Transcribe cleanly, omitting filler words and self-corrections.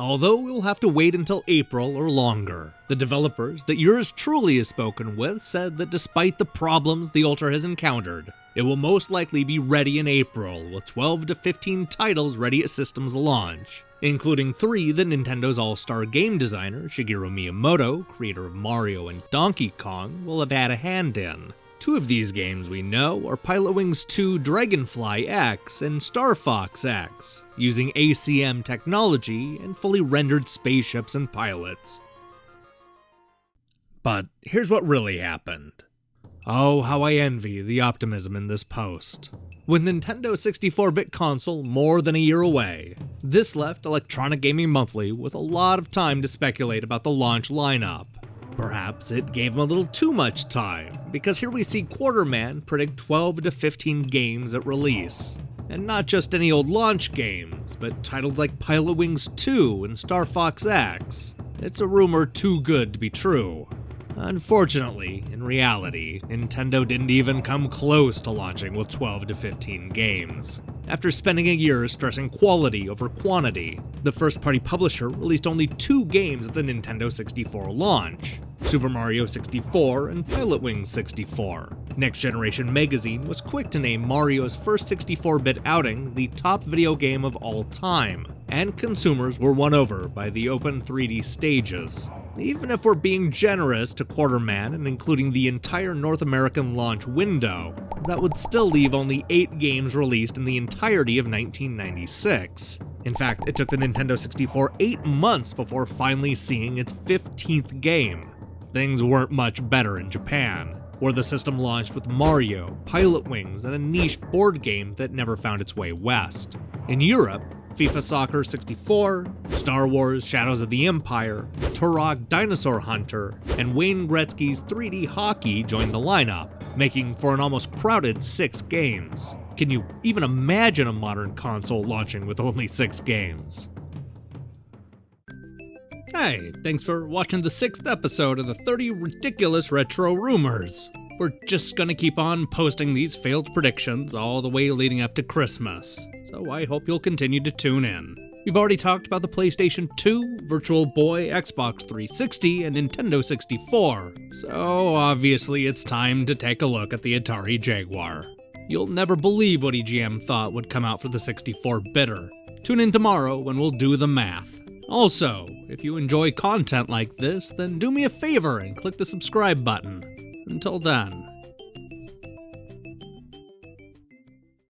although we'll have to wait until April or longer. The developers that yours truly has spoken with said that despite the problems the Ultra has encountered, it will most likely be ready in April, with 12 to 15 titles ready at system's launch, including 3 that Nintendo's all-star game designer Shigeru Miyamoto, creator of Mario and Donkey Kong, will have had a hand in. 2 of these games we know are Pilotwings 2 Dragonfly X and Star Fox X, using ACM technology and fully rendered spaceships and pilots. But here's what really happened. Oh, how I envy the optimism in this post. With Nintendo's 64-bit console more than a year away, this left Electronic Gaming Monthly with a lot of time to speculate about the launch lineup. Perhaps it gave them a little too much time, because here we see Quarterman predict 12 to 15 games at release. And not just any old launch games, but titles like Pilotwings 2 and Star Fox X. It's a rumor too good to be true. Unfortunately, in reality, Nintendo didn't even come close to launching with 12 to 15 games. After spending a year stressing quality over quantity, the first-party publisher released only 2 games at the Nintendo 64 launch, Super Mario 64 and Pilotwings 64. Next Generation Magazine was quick to name Mario's first 64-bit outing the top video game of all time, and consumers were won over by the open 3D stages. Even if we're being generous to Quarterman and including the entire North American launch window, that would still leave only 8 games released in the entirety of 1996. In fact, it took the Nintendo 64 8 months before finally seeing its 15th game. Things weren't much better in Japan, where the system launched with Mario, Pilotwings, and a niche board game that never found its way west. In Europe, FIFA Soccer 64, Star Wars Shadows of the Empire, Turok Dinosaur Hunter, and Wayne Gretzky's 3D Hockey joined the lineup, making for an almost crowded 6 games. Can you even imagine a modern console launching with only 6 games? Hey, thanks for watching the 6th episode of the 30 Ridiculous Retro Rumors. We're just gonna keep on posting these failed predictions all the way leading up to Christmas, so I hope you'll continue to tune in. We've already talked about the PlayStation 2, Virtual Boy, Xbox 360, and Nintendo 64, so obviously it's time to take a look at the Atari Jaguar. You'll never believe what EGM thought would come out for the 64-bitter. Tune in tomorrow when we'll do the math. Also, if you enjoy content like this, then do me a favor and click the subscribe button. Until then,